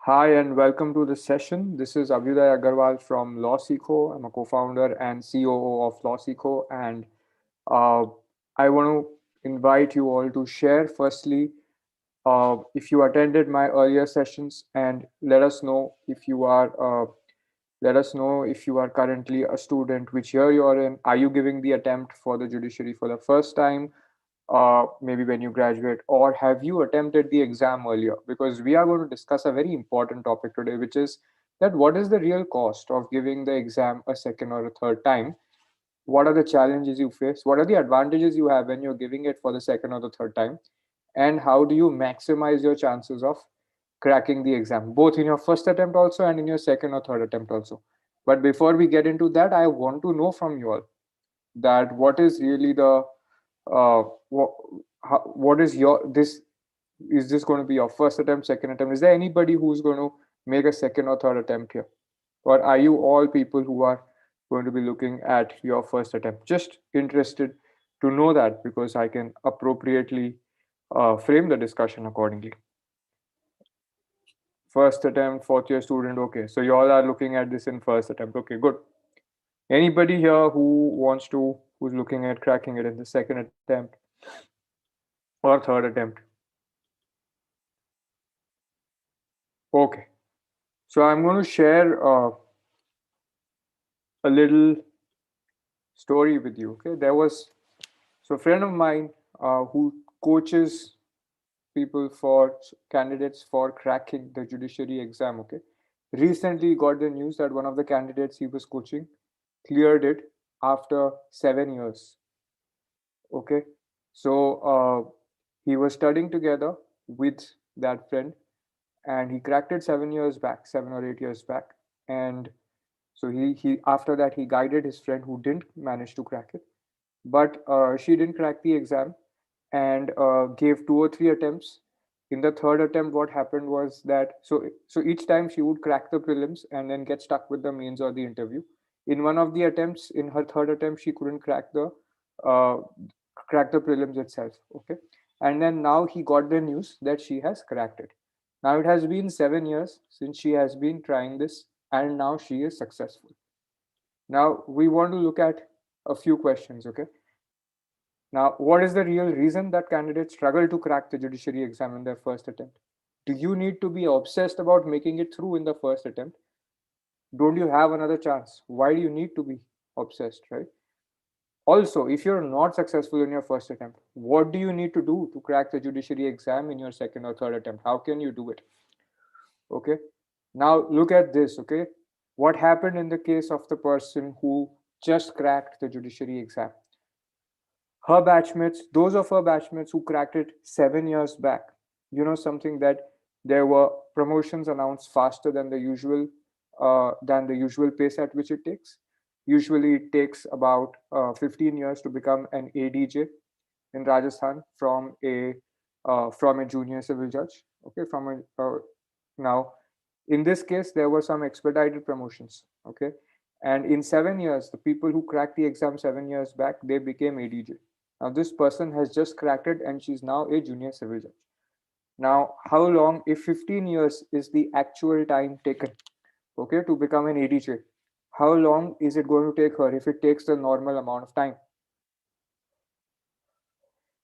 Hi and welcome to the session. This is Abhyuday Agarwal from 𝗨𝗂𝗂. I'm a co-founder and COO of 𝗨𝗂𝗂, and uh, I want to invite you all to share firstly if you attended my earlier sessions, and let us know if you are currently a student, which year you're in. Are you giving the attempt for the judiciary for the first time? Maybe when you graduate, or have you attempted the exam earlier? Because we are going to discuss a very important topic today, which is that what is the real cost of giving the exam a second or a third time? What are the challenges you face? What are the advantages you have when you're giving it for the second or the third time? And how do you maximize your chances of cracking the exam, both in your first attempt also and in your second or third attempt also? But before we get into that, I want to know from you all that what is really the uh, what, what is your this is this going to be your first attempt, second attempt? Is there anybody who's going to make a second or third attempt here, or are you all people who are going to be looking at your first attempt? Just interested to know that, because I can appropriately frame the discussion accordingly. First attempt, fourth year student. Okay, so you all are looking at this in first attempt. Okay, good. Anybody here who's looking at cracking it in the second attempt or third attempt? Okay, so I'm going to share a little story with you. Okay, there was a friend of mine who coaches people for candidates for cracking the judiciary exam. Okay, recently got the news that one of the candidates he was coaching cleared it after 7 years. Okay, so he was studying together with that friend, and he cracked it 7 years back, 7 or 8 years back. And so he after that he guided his friend who didn't manage to crack it, but she didn't crack the exam, and gave 2 or 3 attempts. In the third attempt, what happened was that so each time she would crack the prelims and then get stuck with the mains or the interview. In one of the attempts, in her third attempt, she couldn't uh, crack the prelims itself. Okay, and then now he got the news that she has cracked it. Now it has been 7 years since she has been trying this, and now she is successful. Now we want to look at a few questions. Okay, now, what is the real reason that candidates struggle to crack the judiciary exam in their first attempt? Do you need to be obsessed about making it through in the first attempt? Don't you have another chance? Why do you need to be obsessed, right? Also, if you're not successful in your first attempt, what do you need to do to crack the judiciary exam in your second or third attempt? How can you do it? Okay. Now, look at this. Okay. What happened in the case of the person who just cracked the judiciary exam? Her batchmates, those of her batchmates who cracked it 7 years back, something that there were promotions announced faster than the usual pace at which it takes. Usually, it takes about 15 years to become an ADJ in Rajasthan from a junior civil judge. Okay, now in this case there were some expedited promotions. Okay, and in 7 years, the people who cracked the exam 7 years back, they became ADJ. Now this person has just cracked it and she's now a junior civil judge. Now, how long, if 15 years is the actual time taken, okay, to become an ADJ, how long is it going to take her if it takes the normal amount of time?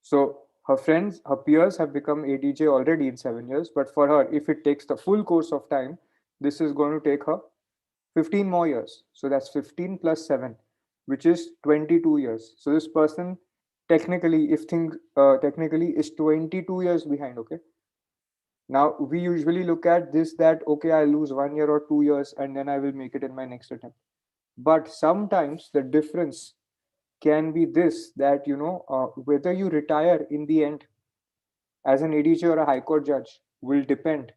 So her friends, her peers have become ADJ already in 7 years, but for her, if it takes the full course of time, this is going to take her 15 more years. So that's 15 plus 7, which is 22 years. So this person technically, if things technically is 22 years behind. Okay. Now we usually look at this that, okay, I lose 1 year or 2 years and then I will make it in my next attempt. But sometimes the difference can be this, that whether you retire in the end as an ADJ or a high court judge will depend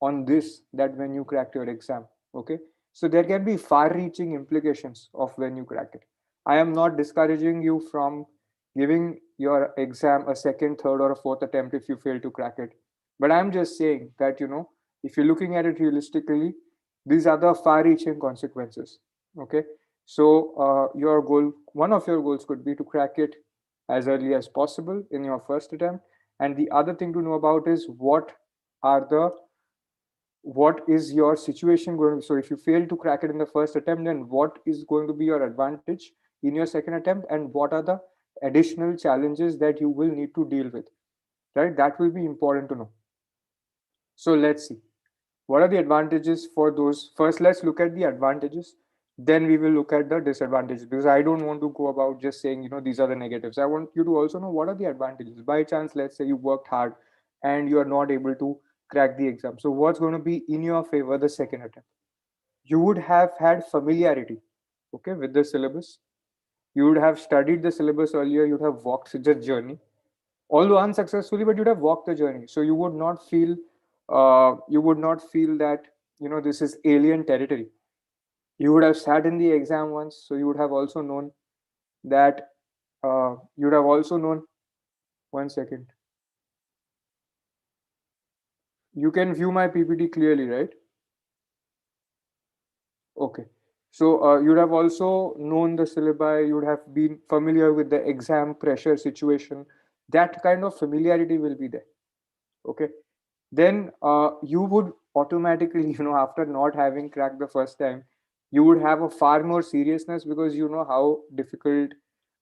on this, that when you crack your exam. Okay, so there can be far reaching implications of when you crack it. I am not discouraging you from giving your exam a second, third, or a fourth attempt if you fail to crack it, but I'm just saying that if you're looking at it realistically, these are the far reaching consequences. Okay, so one of your goals could be to crack it as early as possible in your first attempt, and the other thing to know about is what are the what is your situation going to be? So if you fail to crack it in the first attempt, then what is going to be your advantage in your second attempt, and what are the additional challenges that you will need to deal with, right? That will be important to know. So let's see. What are the advantages for those? First, let's look at the advantages. Then we will look at the disadvantages, because I don't want to go about just saying, these are the negatives. I want you to also know what are the advantages. By chance, let's say you worked hard and you are not able to crack the exam. So what's going to be in your favor the second attempt? You would have had familiarity, okay, with the syllabus. You would have studied the syllabus earlier. You'd have walked the journey, although unsuccessfully, but you'd have walked the journey. So you would not feel that this is alien territory. You would have sat in the exam once, so you would have also known that you would have also known. One second. You can view my PPT clearly, right? Okay. So you'd have also known the syllabi. You would have been familiar with the exam pressure situation. That kind of familiarity will be there. Okay. Then you would automatically, after not having cracked the first time, you would have a far more seriousness, because you know how difficult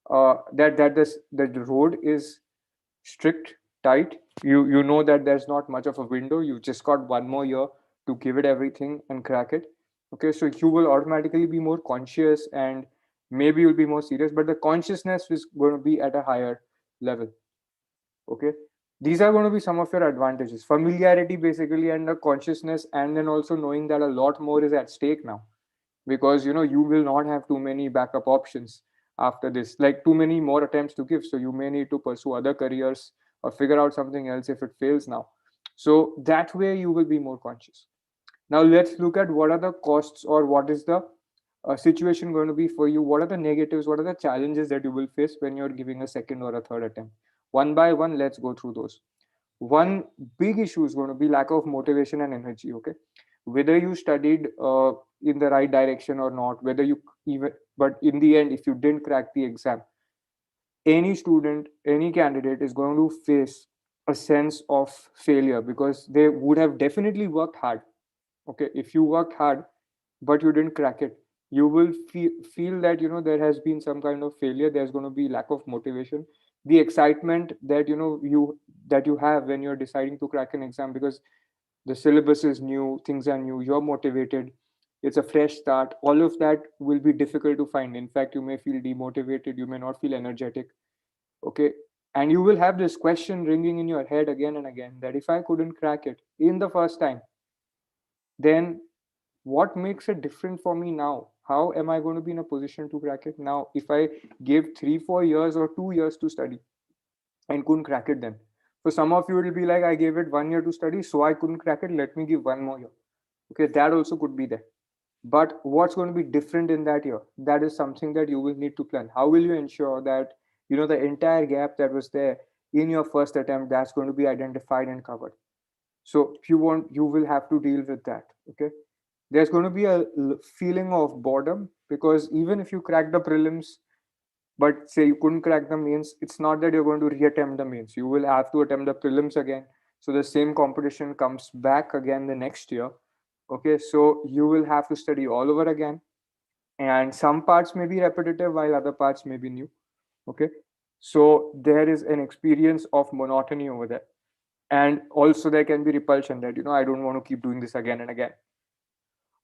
that the road is strict, tight. You know that there's not much of a window. You just got one more year to give it everything and crack it. Okay, so you will automatically be more conscious, and maybe you'll be more serious, but the consciousness is going to be at a higher level. Okay, these are going to be some of your advantages: familiarity basically, and the consciousness, and then also knowing that a lot more is at stake now, because you will not have too many backup options after this, like too many more attempts to give. So you may need to pursue other careers or figure out something else if it fails now. So that way you will be more conscious. Now let's look at what are the costs, or what is the situation going to be for you. What are the negatives? What are the challenges that you will face when you're giving a second or a third attempt? One by one, let's go through those. One big issue is going to be lack of motivation and energy. Okay, whether you studied in the right direction or not, whether you even, but in the end, if you didn't crack the exam, any student, any candidate is going to face a sense of failure, because they would have definitely worked hard. Okay, if you worked hard but you didn't crack it, you will feel that there has been some kind of failure. There's going to be lack of motivation. The excitement that you have when you're deciding to crack an exam, because the syllabus is new, things are new, you're motivated, it's a fresh start. All of that will be difficult to find. In fact, you may feel demotivated, you may not feel energetic. Okay, and you will have this question ringing in your head again and again, that if I couldn't crack it in the first time, then what makes it different for me now? How am I going to be in a position to crack it now if I gave 3-4 years or 2 years to study and couldn't crack it then? For some of you, it will be like, I gave it 1 year to study, so I couldn't crack it. Let me give one more year. Okay, that also could be there. But what's going to be different in that year? That is something that you will need to plan. How will you ensure that the entire gap that was there in your first attempt, that's going to be identified and covered? So if you want, you will have to deal with that. Okay, there's going to be a feeling of boredom, because even if you crack the prelims, but say you couldn't crack the mains, it's not that you're going to reattempt the mains. You will have to attempt the prelims again. So the same competition comes back again the next year. Okay, so you will have to study all over again, and some parts may be repetitive while other parts may be new. Okay, so there is an experience of monotony over there, and also there can be repulsion that I don't want to keep doing this again and again.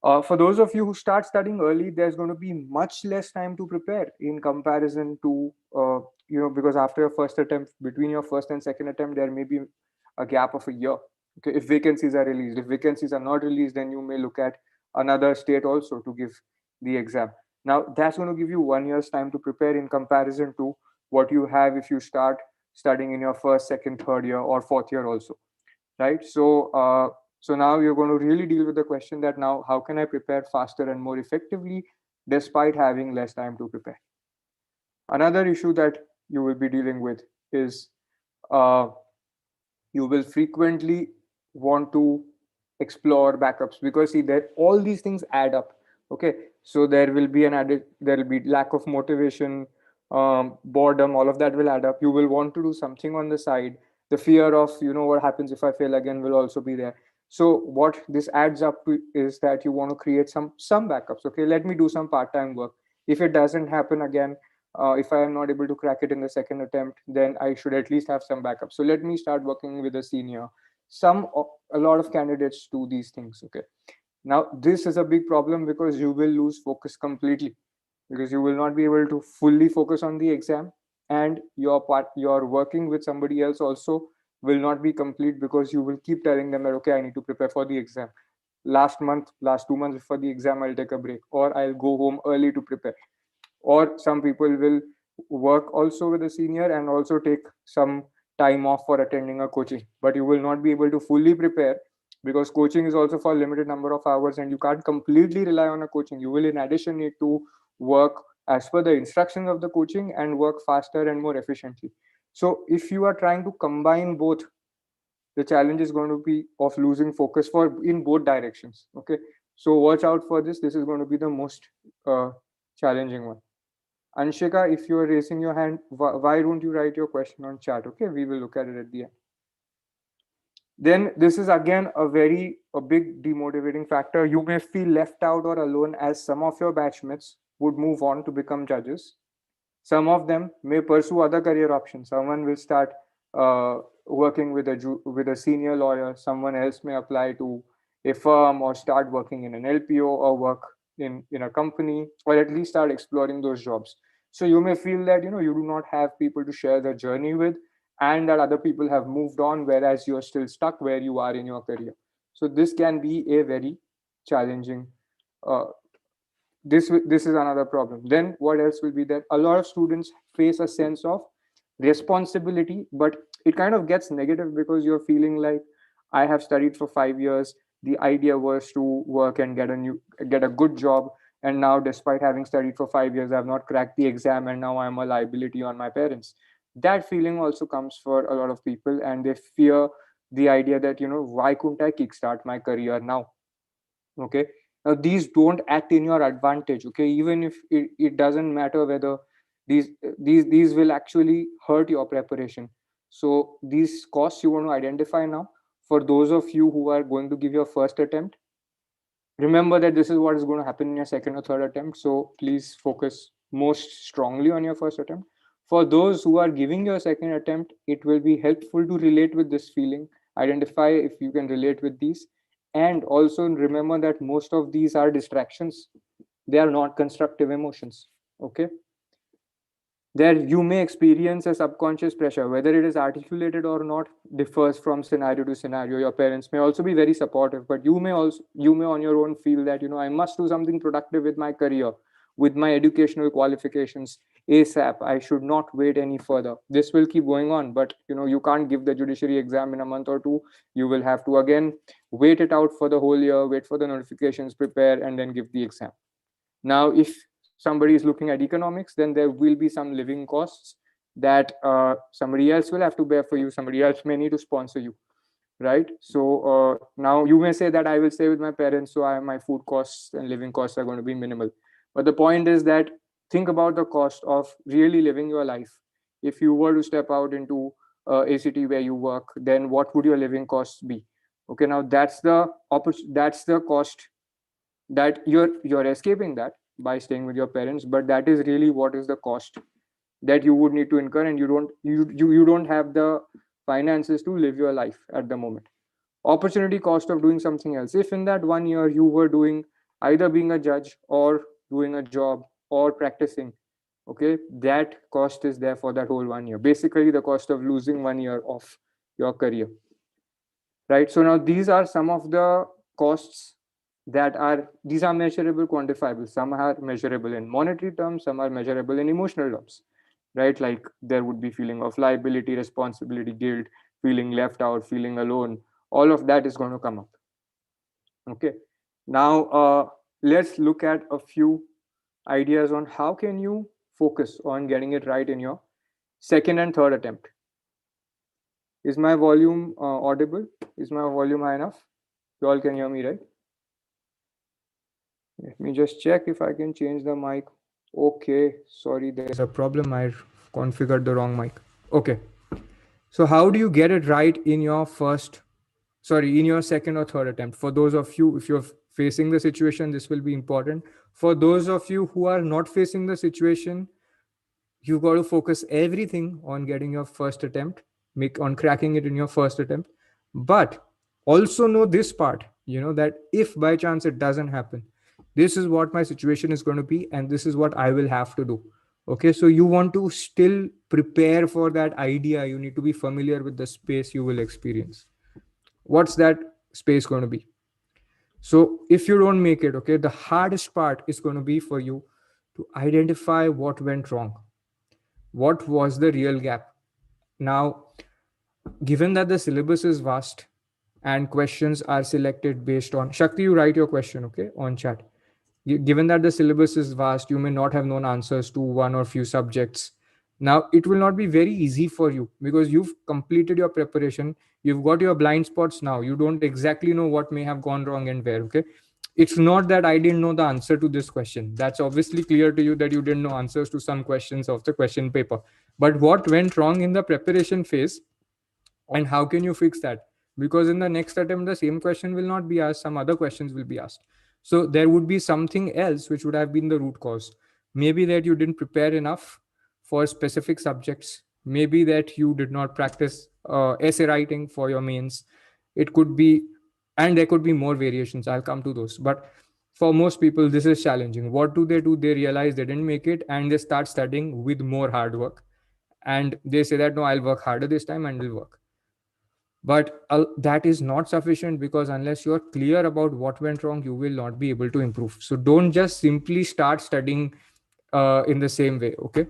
For those of you who start studying early, there's going to be much less time to prepare in comparison to, because after your first attempt, between your first and second attempt, there may be a gap of a year. Okay, if vacancies are released. If vacancies are not released, then you may look at another state also to give the exam. Now, that's going to give you 1 year's time to prepare in comparison to what you have if you start studying in your first, second, third year, or fourth year also, right? So now you're going to really deal with the question that now, how can I prepare faster and more effectively despite having less time to prepare? Another issue that you will be dealing with is you will frequently want to explore backups, because see, that all these things add up. Okay, so there will be lack of motivation, boredom, all of that will add up. You will want to do something on the side. The fear of what happens if I fail again will also be there. So what this adds up to is that you want to create some backups. Okay, let me do some part-time work. If it doesn't happen again, if I am not able to crack it in the second attempt, then I should at least have some backup. So let me start working with a senior. A lot of candidates do these things. Okay, now this is a big problem because you will lose focus completely, because you will not be able to fully focus on the exam, and your working with somebody else also will not be complete, because you will keep telling them that, okay, I need to prepare for the exam. Last 2 months before the exam, I'll take a break, or I'll go home early to prepare. Or some people will work also with a senior and also take some time off for attending a coaching, but you will not be able to fully prepare, because coaching is also for a limited number of hours and you can't completely rely on a coaching. You will in addition need to work as per the instructions of the coaching and work faster and more efficiently. So if you are trying to combine both, the challenge is going to be of losing focus for in both directions. Okay, so watch out for this. This is going to be the most challenging one. Anshika, if you are raising your hand, why don't you write your question on chat? Okay, we will look at it at the end. Then this is again a big demotivating factor. You may feel left out or alone, as some of your batchmates would move on to become judges. Some of them may pursue other career options. Someone will start working with a senior lawyer. Someone else may apply to a firm or start working in an LPO or work in a company, or at least start exploring those jobs. So you may feel that you do not have people to share the journey with, and that other people have moved on, whereas you're still stuck where you are in your career. So this can be a very challenging this is another problem. Then what else will be that a lot of students face a sense of responsibility, but it kind of gets negative, because you're feeling like, I have studied for 5 years, the idea was to work and get a good job, and now despite having studied for 5 years, I have not cracked the exam, and now I'm a liability on my parents. That feeling also comes for a lot of people, and they fear the idea that why couldn't I kickstart my career now? Okay, now these don't act in your advantage. Okay, even if it doesn't matter whether these will actually hurt your preparation. So these costs you want to identify now. For those of you who are going to give your first attempt, remember that this is what is going to happen in your second or third attempt. So please focus most strongly on your first attempt. For those who are giving your second attempt, it will be helpful to relate with this feeling. Identify if you can relate with these, and also remember that most of these are distractions. They are not constructive emotions. Okay, there you may experience a subconscious pressure. Whether it is articulated or not differs from scenario to scenario. Your parents may also be very supportive, but you may on your own feel that I must do something productive with my career, with my educational qualifications ASAP. I should not wait any further. This will keep going on, but you can't give the judiciary exam in a month or two. You will have to again wait it out for the whole year, wait for the notifications, prepare, and then give the exam. Now, if somebody is looking at economics, then there will be some living costs that somebody else will have to bear for you. Somebody else may need to sponsor you, right? So now you may say that I will stay with my parents, so my food costs and living costs are going to be minimal. But the point is that think about the cost of really living your life. If you were to step out into a city where you work, then what would your living costs be? Okay, now that's the cost that you're escaping that by staying with your parents, but that is really what is the cost that you would need to incur, and you don't have the finances to live your life at the moment. Opportunity cost of doing something else. If in that 1 year you were doing either being a judge or doing a job or practicing, okay, that cost is there for that whole 1 year. Basically the cost of losing 1 year of your career, right? So now these are some of the costs these are measurable, quantifiable. Some are measurable in monetary terms, some are measurable in emotional terms, right? Like there would be feeling of liability, responsibility, guilt, feeling left out, feeling alone. All of that is going to come up. Okay, now let's look at a few ideas on how can you focus on getting it right in your second and third attempt. Is my volume audible? Is my volume high enough? You all can hear me, right? Let me just check if I can change the mic. Okay, sorry, there's a problem. I configured the wrong mic. Okay, so how do you get it right in your first sorry, in your second or third attempt. For those of you, if you're facing the situation, this will be important. For those of you who are not facing the situation, you got to focus everything on getting your first attempt, make on cracking it in your first attempt. But also know this part, that if by chance it doesn't happen, this is what my situation is going to be, and this is what I will have to do. Okay, so you want to still prepare for that idea. You need to be familiar with the space you will experience. What's that space going to be? So if you don't make it, okay, the hardest part is going to be for you to identify what went wrong. What was the real gap? Now, given that the syllabus is vast and questions are selected based on, Shakti, you write your question, okay, on chat. Given that the syllabus is vast, you may not have known answers to one or few subjects. Now, it will not be very easy for you because you've completed your preparation. You've got your blind spots now. You don't exactly know what may have gone wrong and where, okay? It's not that I didn't know the answer to this question. That's obviously clear to you that you didn't know answers to some questions of the question paper. But what went wrong in the preparation phase and how can you fix that? Because in the next attempt, the same question will not be asked. Some other questions will be asked. So there would be something else which would have been the root cause. Maybe that you didn't prepare enough for specific subjects. Maybe that you did not practice essay writing for your mains. It could be, and there could be more variations. I'll come to those. But for most people, this is challenging. What do? They realize they didn't make it and they start studying with more hard work. And they say that, no, I'll work harder this time and will work. But that is not sufficient because unless you are clear about what went wrong, you will not be able to improve. So don't just simply start studying in the same way, okay?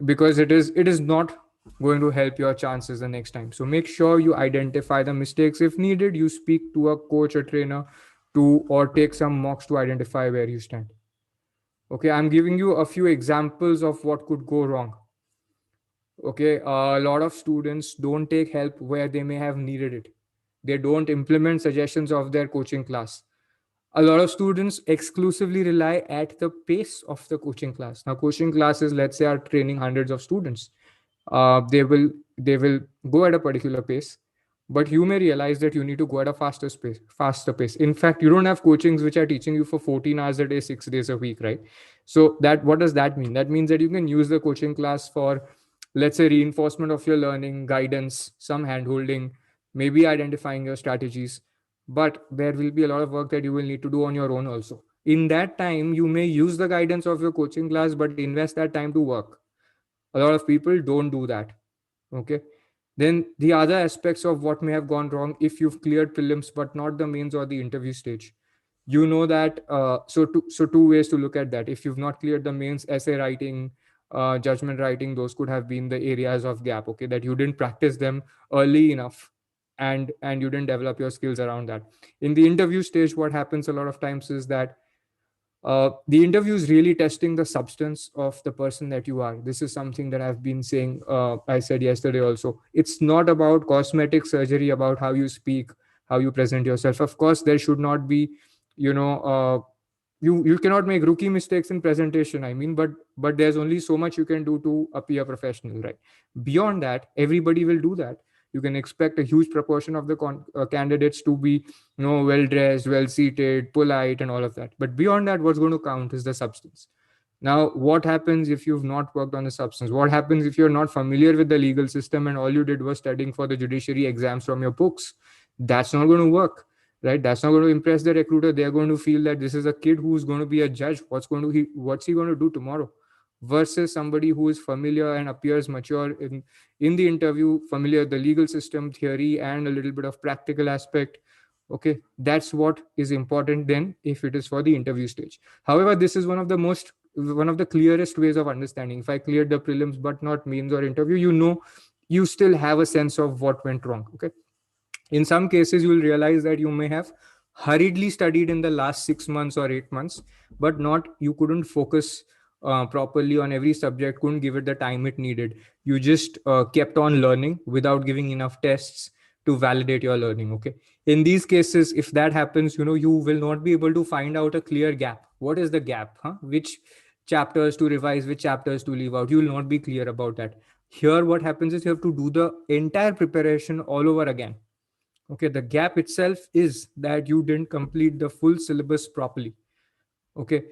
Because it is not going to help your chances the next time. So make sure you identify the mistakes. If needed, you speak to a coach or trainer or take some mocks to identify where you stand. Okay, I'm giving you a few examples of what could go wrong. Okay, a lot of students don't take help where they may have needed it. They don't implement suggestions of their coaching class. A lot of students exclusively rely at the pace of the coaching class. Now, coaching classes, let's say, are training hundreds of students. They will go at a particular pace, but you may realize that you need to go at a faster pace. In fact, you don't have coachings which are teaching you for 14 hours a day, 6 days a week, right? So what does that mean? That means that you can use the coaching class for, let's say, reinforcement of your learning, guidance, some hand-holding, maybe identifying your strategies. But there will be a lot of work that you will need to do on your own also. In that time, you may use the guidance of your coaching class, but invest that time to work. A lot of people don't do that. Okay. Then the other aspects of what may have gone wrong, if you've cleared prelims, but not the mains or the interview stage, you know that, so two ways to look at that. If you've not cleared the mains, essay writing, judgment writing, those could have been the areas of gap, okay, that you didn't practice them early enough and you didn't develop your skills around that. In the interview stage, what happens a lot of times is that the interview is really testing the substance of the person that you are. This is something that I've been saying, I said yesterday also. It's not about cosmetic surgery, about how you speak, how you present yourself. Of course, there should not be, you cannot make rookie mistakes in presentation. I mean, but there's only so much you can do to appear professional, right? Beyond that, everybody will do that. You can expect a huge proportion of the candidates to be, well-dressed, well-seated, polite, and all of that. But beyond that, what's going to count is the substance. Now, what happens if you've not worked on the substance? What happens if you're not familiar with the legal system and all you did was studying for the judiciary exams from your books? That's not going to work, right? That's not going to impress the recruiter. They're going to feel that this is a kid who's going to be a judge. What's he going to do tomorrow? Versus somebody who is familiar and appears mature in the interview, familiar with the legal system, theory, and a little bit of practical aspect. Okay, that's what is important then if it is for the interview stage. However, this is one of the clearest ways of understanding. If I cleared the prelims but not mains or interview, you still have a sense of what went wrong. Okay. In some cases, you will realize that you may have hurriedly studied in the last 6 months or 8 months, but you couldn't focus properly on every subject, couldn't give it the time it needed. You just kept on learning without giving enough tests to validate your learning. Okay. In these cases, if that happens, you will not be able to find out a clear gap. What is the gap? Which chapters to revise, which chapters to leave out? You will not be clear about that. Here, what happens is you have to do the entire preparation all over again. Okay, the gap itself is that you didn't complete the full syllabus properly. Okay,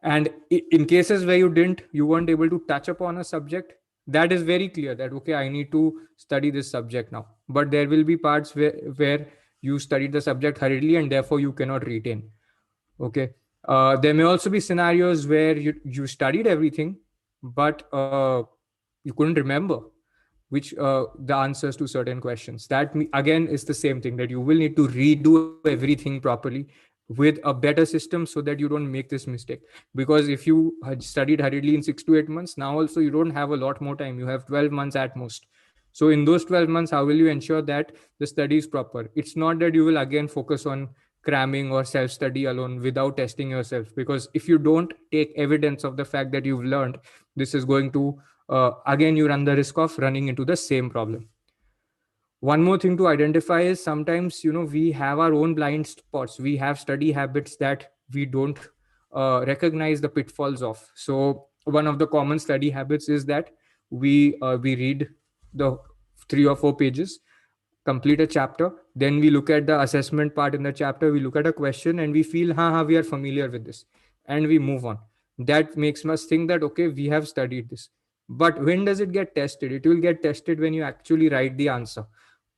and in cases where you weren't able to touch upon a subject, that is very clear that, okay, I need to study this subject now. But there will be parts where you studied the subject hurriedly and therefore you cannot retain. Okay, there may also be scenarios where you studied everything, but you couldn't remember which the answers to certain questions. That again is the same thing, that you will need to redo everything properly with a better system so that you don't make this mistake. Because if you had studied hurriedly in 6 to 8 months, now also you don't have a lot more time. You have 12 months at most. So in those 12 months, how will you ensure that the study is proper? It's not that you will again focus on cramming or self-study alone without testing yourself. Because if you don't take evidence of the fact that you've learned, this is going to again, you run the risk of running into the same problem. One more thing to identify is sometimes, we have our own blind spots. We have study habits that we don't recognize the pitfalls of. So one of the common study habits is that we read the 3 or 4 pages, complete a chapter, then we look at the assessment part in the chapter, we look at a question and we feel, we are familiar with this, and we move on. That makes us think that, okay, we have studied this. But when does it get tested? It will get tested when you actually write the answer.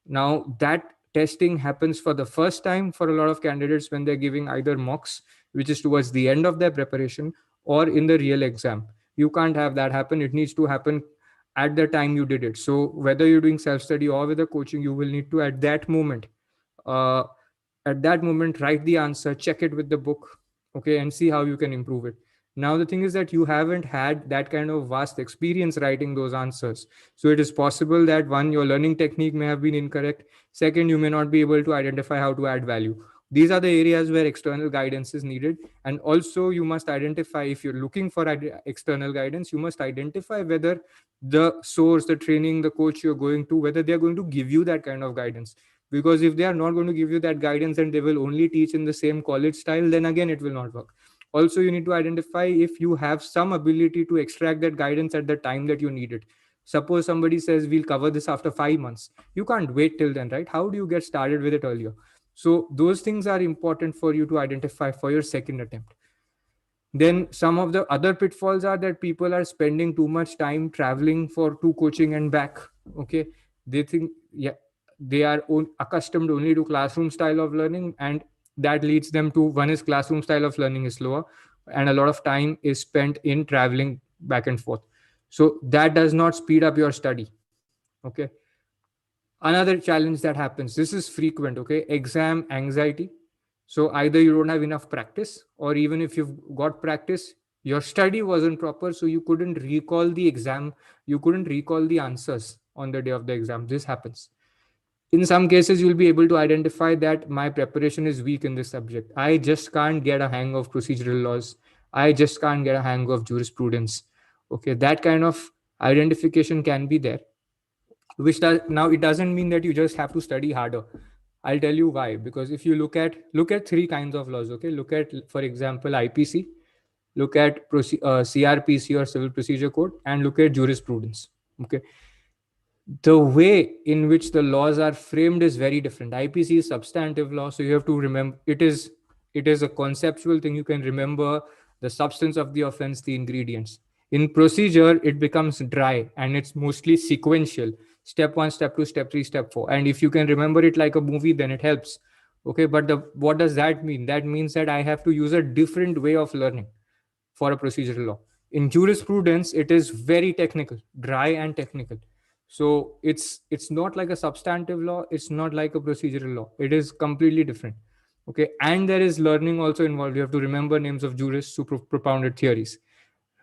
Now, that testing happens for the first time for a lot of candidates when they're giving either mocks, which is towards the end of their preparation, or in the real exam. You can't have that happen. It needs to happen at the time you did it. So whether you're doing self-study or with a coaching, you will need to at that moment write the answer, check it with the book, okay, and see how you can improve it. Now the thing is that you haven't had that kind of vast experience writing those answers. So it is possible that, one, your learning technique may have been incorrect. Second, you may not be able to identify how to add value. These are the areas where external guidance is needed. And also you must identify, if you're looking for external guidance, you must identify whether the source, the training, the coach you're going to, whether they're going to give you that kind of guidance. Because if they are not going to give you that guidance and they will only teach in the same college style, then again, it will not work. Also, you need to identify if you have some ability to extract that guidance at the time that you need it. Suppose somebody says, we'll cover this after 5 months. You can't wait till then, right? How do you get started with it earlier? So those things are important for you to identify for your second attempt. Then some of the other pitfalls are that people are spending too much time traveling to coaching and back. Okay. They think, they are accustomed only to classroom style of learning, and that leads them to, one is classroom style of learning is slower and a lot of time is spent in traveling back and forth. So that does not speed up your study. Okay. Another challenge that happens, this is frequent, okay, exam anxiety. So either you don't have enough practice, or even if you've got practice, your study wasn't proper, so you couldn't recall the exam, you couldn't recall the answers on the day of the exam. This happens. In some cases, you'll be able to identify that my preparation is weak in this subject. I just can't get a hang of procedural laws. I just can't get a hang of jurisprudence. Okay, that kind of identification can be there. Now it doesn't mean that you just have to study harder. I'll tell you why. Because if you look at 3 kinds of laws, okay, look at, for example, IPC, look at CRPC or Civil Procedure Code, and look at jurisprudence. Okay, the way in which the laws are framed is very different. IPC is substantive law, so you have to remember it is a conceptual thing. You can remember the substance of the offense, the ingredients. In procedure, it becomes dry and it's mostly sequential. Step 1, step 2, step 3, step 4. And if you can remember it like a movie, then it helps. Okay, but what does that mean? That means that I have to use a different way of learning for a procedural law. In jurisprudence, it is very technical, dry and technical. So it's not like a substantive law. It's not like a procedural law. It is completely different. Okay, and there is learning also involved. You have to remember names of jurists who propounded theories,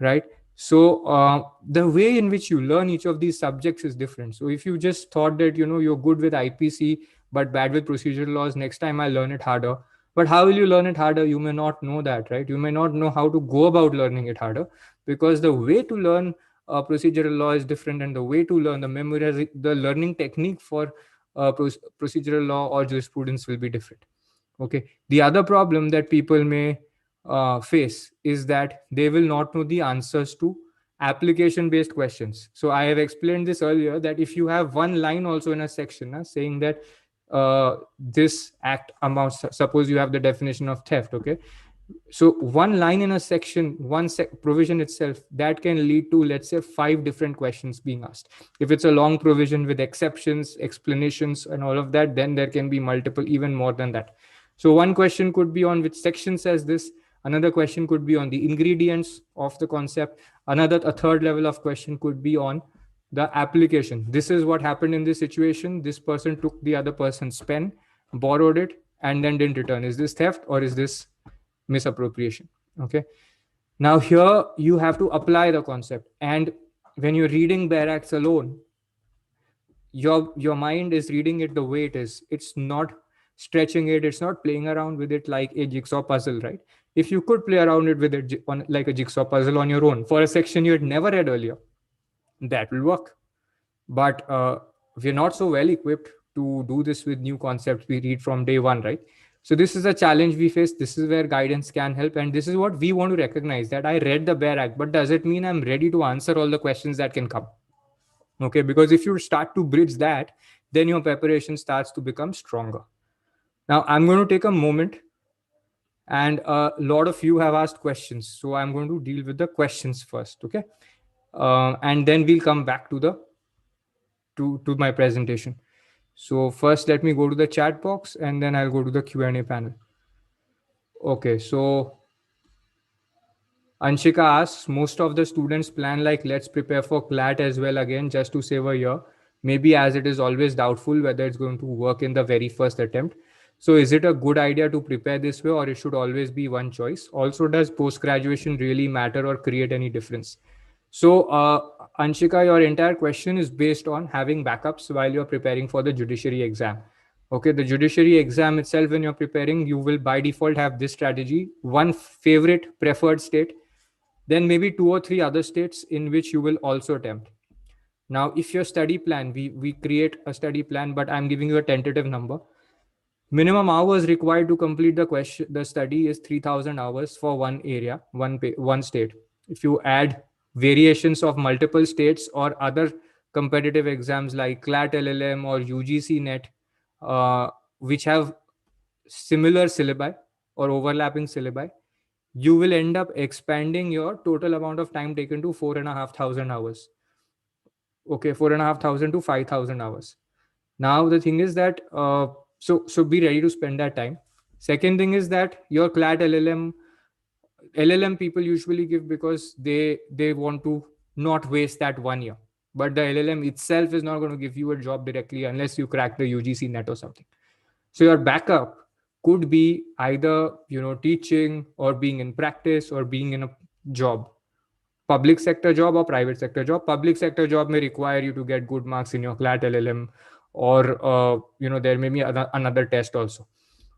right? So the way in which you learn each of these subjects is different. So if you just thought that, you're good with IPC, but bad with procedural laws, next time I learn it harder. But how will you learn it harder? You may not know that, right? You may not know how to go about learning it harder, because the way to learn procedural law is different, and the way to learn the learning technique for procedural law or jurisprudence will be different. Okay. The other problem that people may face is that they will not know the answers to application-based questions. So I have explained this earlier, that if you have one line also in a section saying that this act amounts, suppose you have the definition of theft, okay? So one line in a section, one provision itself, that can lead to, let's say, 5 different questions being asked. If it's a long provision with exceptions, explanations, and all of that, then there can be multiple, even more than that. So one question could be on which section says this. Another question could be on the ingredients of the concept. A third level of question could be on the application. This is what happened in this situation. This person took the other person's pen, borrowed it, and then didn't return. Is this theft or is this misappropriation? Okay. Now here you have to apply the concept. And when you're reading bare acts alone, your mind is reading it the way it is. It's not stretching it. It's not playing around with it like a jigsaw puzzle, right? If you could play around it with it like a jigsaw puzzle on your own for a section you had never read earlier, that will work. But we're not so well equipped to do this with new concepts we read from day one, right? So this is a challenge we face. This is where guidance can help. And this is what we want to recognize, that I read the bare act, but does it mean I'm ready to answer all the questions that can come? Okay, because if you start to bridge that, then your preparation starts to become stronger. Now I'm going to take a moment, and a lot of you have asked questions. So I'm going to deal with the questions first, okay? And then we'll come back to my presentation. So first, let me go to the chat box, and then I'll go to the Q&A panel. Okay, so Anshika asks, most of the students plan like, let's prepare for CLAT as well again, just to save a year. Maybe as it is always doubtful whether it's going to work in the very first attempt. So is it a good idea to prepare this way, or it should always be one choice? Also, does post-graduation really matter or create any difference? So Anshika, your entire question is based on having backups while you're preparing for the judiciary exam. Okay, the judiciary exam itself, when you're preparing, you will by default have this strategy: one favorite preferred state, then maybe 2 or 3 other states in which you will also attempt. Now, if your study plan, we create a study plan, but I'm giving you a tentative number. Minimum hours required to complete the study is 3,000 hours for one area, one state. If you add variations of multiple states or other competitive exams like CLAT LLM or UGC NET, which have similar syllabi or overlapping syllabi, you will end up expanding your total amount of time taken to 4,500 hours. Okay, 4,500 to 5,000 hours. Now the thing is that so be ready to spend that time. Second thing is that your CLAT LLM people usually give because they want to not waste that 1 year. But the LLM itself is not going to give you a job directly unless you crack the UGC NET or something. So your backup could be either teaching or being in practice or being in a job, public sector job or private sector job. Public sector job may require you to get good marks in your CLAT LLM, or there may be another test also.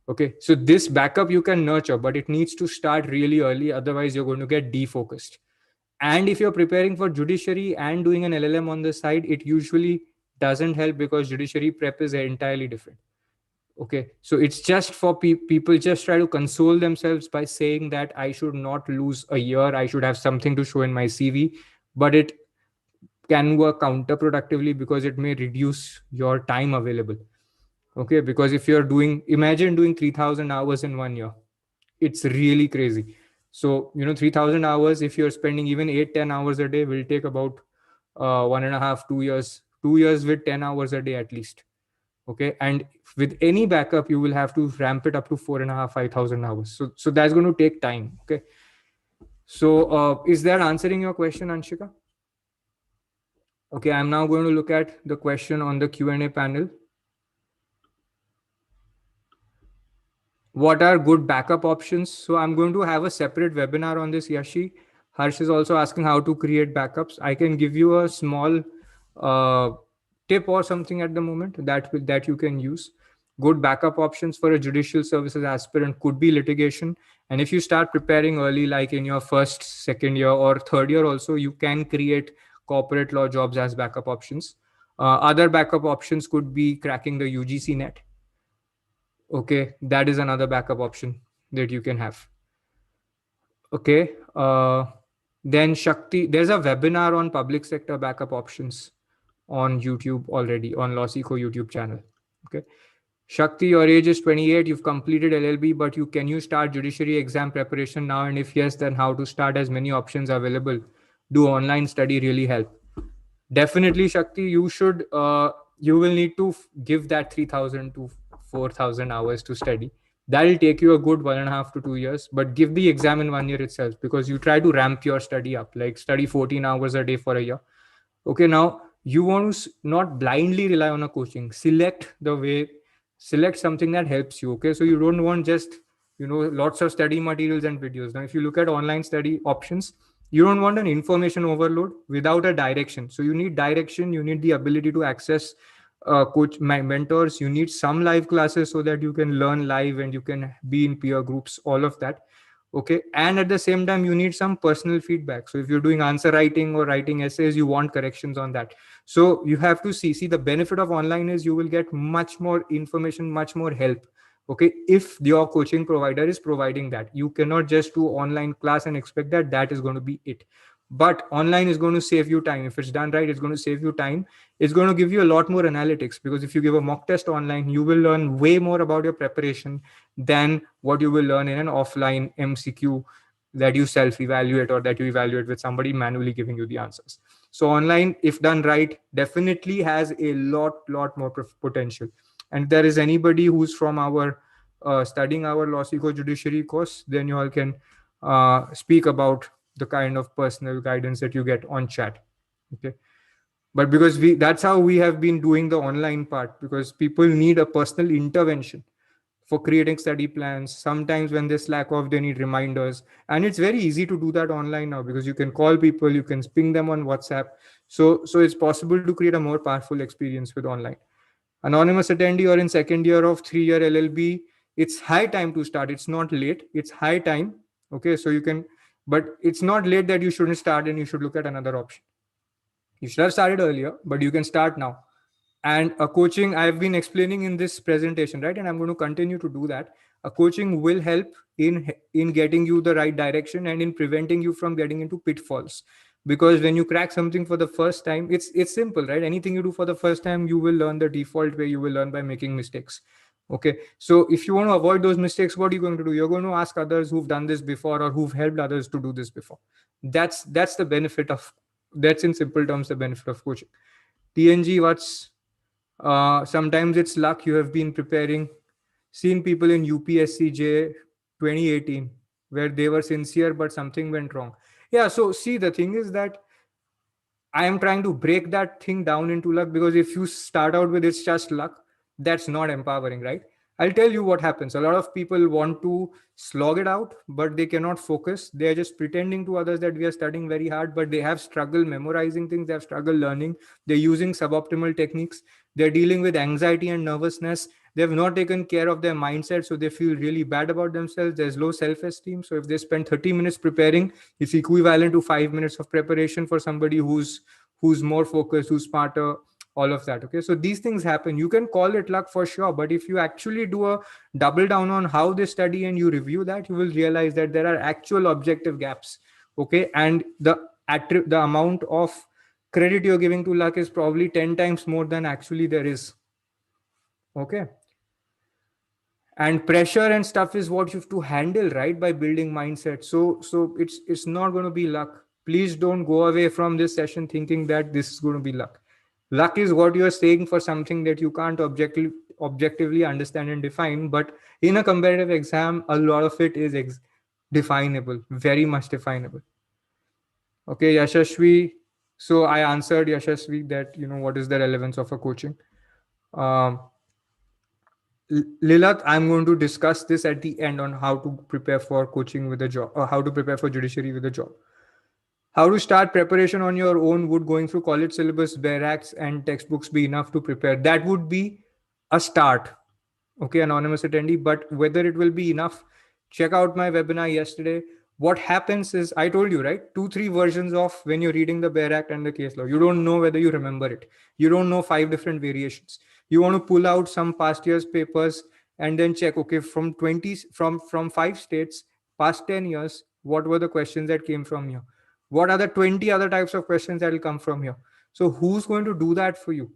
Okay, so this backup you can nurture, but it needs to start really early, otherwise you're going to get defocused. And if you're preparing for judiciary and doing an LLM on the side, it usually doesn't help because judiciary prep is entirely different. Okay, so it's just for people just try to console themselves by saying that I should not lose a year, I should have something to show in my CV, but it can work counterproductively because it may reduce your time available. Okay, because if you're imagine doing 3,000 hours in 1 year, it's really crazy. So 3,000 hours, if you're spending even 8-10 hours a day, will take about 1.5 2 years, 2 years with 10 hours a day at least. Okay, and with any backup you will have to ramp it up to 4,500-5,000 hours. So that's going to take time. Okay, so is that answering your question, Anshika? Okay, I'm now going to look at the question on the Q&A panel. What are good backup options? So I'm going to have a separate webinar on this, Yashi. Harsh is also asking how to create backups. I can give you a small tip or something at the moment that you can use. Good backup options for a judicial services aspirant could be litigation. And if you start preparing early, like in your first, second year or third year also, you can create corporate law jobs as backup options. Other backup options could be cracking the UGC NET. Okay, that is another backup option that you can have. Okay, then Shakti, there's a webinar on public sector backup options on YouTube already, on LawSikho YouTube channel. Okay, Shakti, your age is 28, you've completed LLB, but can you start judiciary exam preparation now? And if yes, then how to start? As many options available. Do online study really help? Definitely, Shakti, you will need to give that 3,000 to 4,000 hours to study. That'll take you a good 1.5 to 2 years, but give the exam in 1 year itself, because you try to ramp your study up, like study 14 hours a day for a year. Okay, now you want to not blindly rely on a coaching. Select something that helps you. Okay, so you don't want just lots of study materials and videos. Now if you look at online study options, you don't want an information overload without a direction. So you need direction, you need the ability to access mentors, you need some live classes so that you can learn live and you can be in peer groups, all of that. Okay, and at the same time you need some personal feedback. So if you're doing answer writing or writing essays, you want corrections on that. So you have to see the benefit of online is you will get much more information, much more help. Okay, if your coaching provider is providing that, you cannot just do online class and expect that is going to be it. But online is going to save you time. If it's done right, it's going to save you time. It's going to give you a lot more analytics, because if you give a mock test online, you will learn way more about your preparation than what you will learn in an offline MCQ that you self-evaluate, or that you evaluate with somebody manually giving you the answers. So online, if done right, definitely has a lot more potential. And if there is anybody who's from our studying our 𝗨𝗲𝗄 judiciary course, then you all can speak about the kind of personal guidance that you get on chat. Okay, but because that's how we have been doing the online part, because people need a personal intervention for creating study plans. Sometimes when they slack off, they need reminders, and it's very easy to do that online now, because you can call people, you can ping them on WhatsApp. So it's possible to create a more powerful experience with online. Anonymous attendee, or in second year of 3-year LLB, it's high time to start. It's not late, it's high time. Okay, so you can, but it's not late that you shouldn't start and you should look at another option. You should have started earlier, but you can start now. And a coaching, I've been explaining in this presentation, right? And I'm going to continue to do that. A coaching will help in getting you the right direction and in preventing you from getting into pitfalls. Because when you crack something for the first time, it's simple, right? Anything you do for the first time, you will learn the default way. You will learn by making mistakes. Okay, so if you want to avoid those mistakes, what are you going to do? You're going to ask others who've done this before, or who've helped others to do this before. That's the benefit of, that's in simple terms the benefit of coaching. TNG, what's sometimes it's luck. You have been preparing, seen people in UPSCJ 2018 where they were sincere but something went wrong. Yeah, so see, the thing is that I am trying to break that thing down into luck, because if you start out with it's just luck, that's not empowering, right? I'll tell you what happens. A lot of people want to slog it out, but they cannot focus. They are just pretending to others that we are studying very hard, but they have struggled memorizing things. They have struggled learning. They're using suboptimal techniques. They're dealing with anxiety and nervousness. They have not taken care of their mindset, so they feel really bad about themselves. There's low self-esteem. So if they spend 30 minutes preparing, it's equivalent to 5 minutes of preparation for somebody who's more focused, who's smarter, all of that. Okay, so these things happen. You can call it luck for sure, but if you actually do a double down on how they study and you review that, you will realize that there are actual objective gaps. Okay, and the amount of credit you're giving to luck is probably 10 times more than actually there is. Okay, and pressure and stuff is what you have to handle, right, by building mindset. So it's not going to be luck. Please don't go away from this session thinking that this is going to be luck. Luck is what you're saying for something that you can't objectively understand and define. But in a competitive exam, a lot of it is definable, very much definable. Okay, Yashashvi. So I answered Yashashvi that, what is the relevance of a coaching? Lilat, I'm going to discuss this at the end on how to prepare for coaching with a job, or how to prepare for judiciary with a job. How to start preparation on your own? Would going through college syllabus, barracks, and textbooks be enough to prepare? That would be a start. Okay, anonymous attendee, but whether it will be enough, check out my webinar yesterday. What happens is, I told you, right, 2-3 versions of when you're reading the Bare Act and the case law. You don't know whether you remember it. You don't know 5 different variations. You want to pull out some past year's papers and then check, okay, from 5 states, past 10 years, what were the questions that came from here? What are the 20 other types of questions that will come from here? So who's going to do that for you?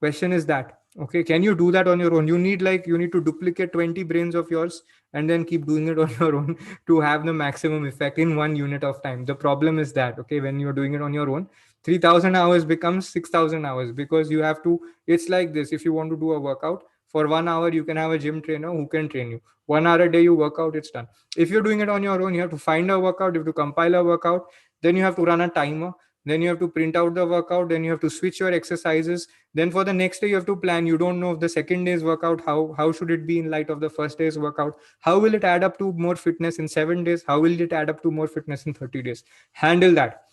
Question is that. Okay, can you do that on your own? You need to duplicate 20 brains of yours and then keep doing it on your own to have the maximum effect in 1 unit of time. The problem is that, okay, when you're doing it on your own, 3,000 hours becomes 6,000 hours, because you have to, it's like this. If you want to do a workout for 1 hour, you can have a gym trainer who can train you. 1 hour a day you work out, it's done. If you're doing it on your own, you have to find a workout, you have to compile a workout, then you have to run a timer, then you have to print out the workout, then you have to switch your exercises, then for the next day you have to plan. You don't know if the second day's workout, how should it be in light of the first day's workout, how will it add up to more fitness in 7 days, how will it add up to more fitness in 30 days. Handle that.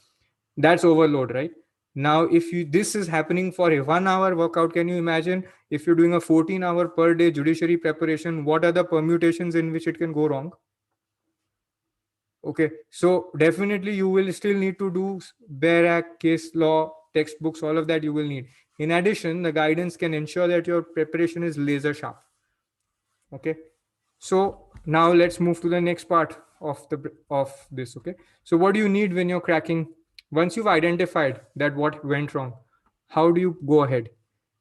That's overload, right? Now if you this is happening for a 1 hour workout, can you imagine if you're doing a 14-hour per day judiciary preparation, what are the permutations in which it can go wrong? Okay, so definitely you will still need to do Bare Act, case law, textbooks, all of that you will need. In addition, the guidance can ensure that your preparation is laser sharp. Okay, so now let's move to the next part of this. Okay, so what do you need when you're cracking? Once you've identified that what went wrong, how do you go ahead?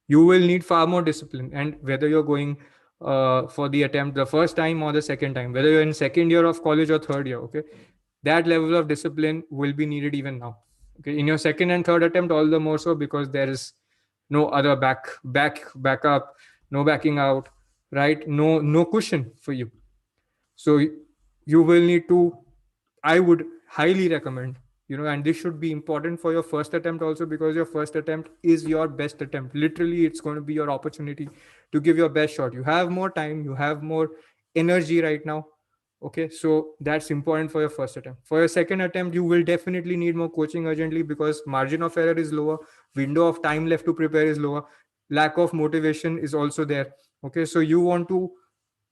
You will need far more discipline. And whether you're going for the attempt the first time or the second time, whether you're in second year of college or third year, okay, that level of discipline will be needed even now. Okay, in your second and third attempt, all the more so, because there is no other backup, no backing out, right? No cushion for you. So you will need to, I would highly recommend, and this should be important for your first attempt also, because your first attempt is your best attempt. Literally, it's going to be your opportunity to give your best shot. You have more time, you have more energy right now. Okay, so that's important for your first attempt. For your second attempt, you will definitely need more coaching urgently, because margin of error is lower, window of time left to prepare is lower, lack of motivation is also there. Okay, so you want to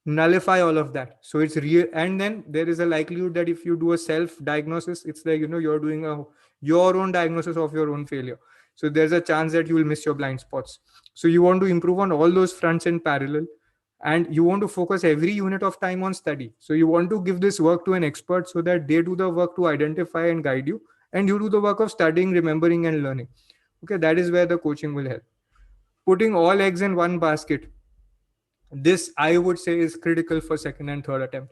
nullify all of that. So it's real. And then there is a likelihood that if you do a self diagnosis, it's like, you're doing your own diagnosis of your own failure. So there's a chance that you will miss your blind spots. So you want to improve on all those fronts in parallel, and you want to focus every unit of time on study. So you want to give this work to an expert so that they do the work to identify and guide you, and you do the work of studying, remembering, and learning. Okay, that is where the coaching will help. Putting all eggs in one basket, this I would say is critical for second and third attempt,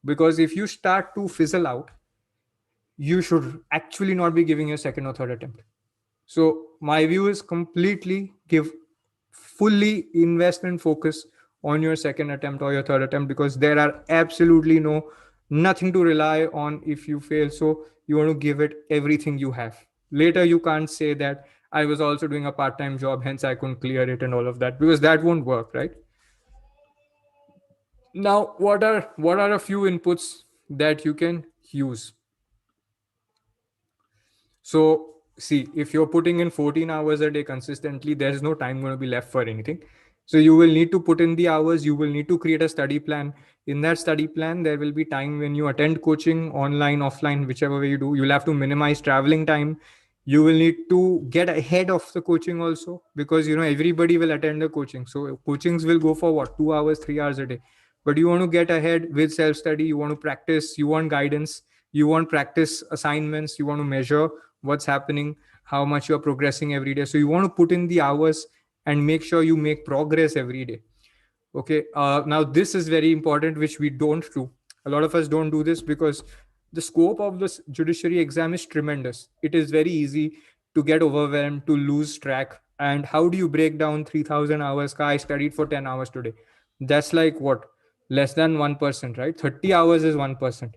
because if you start to fizzle out, you should actually not be giving a second or third attempt. So my view is completely fully invest and focus on your second attempt or your third attempt, because there are absolutely nothing to rely on if you fail. So you want to give it everything you have. Later you can't say that I was also doing a part-time job, hence I couldn't clear it and all of that, because that won't work, right? Now, what are a few inputs that you can use? So see, if you're putting in 14 hours a day consistently, there's no time going to be left for anything. So you will need to put in the hours. You will need to create a study plan. In that study plan, there will be time when you attend coaching, online, offline, whichever way you do. You'll have to minimize traveling time. You will need to get ahead of the coaching also, because everybody will attend the coaching. So coachings will go for what, 2 hours, 3 hours a day. But you want to get ahead with self-study. You want to practice. You want guidance. You want practice assignments. You want to measure what's happening, how much you're progressing every day. So you want to put in the hours and make sure you make progress every day. Okay, now this is very important, which we don't do. A lot of us don't do this because the scope of this judiciary exam is tremendous. It is very easy to get overwhelmed, to lose track. And how do you break down 3,000 hours? I studied for 10 hours today. That's like what? Less than 1%, right? 30 hours is 1%.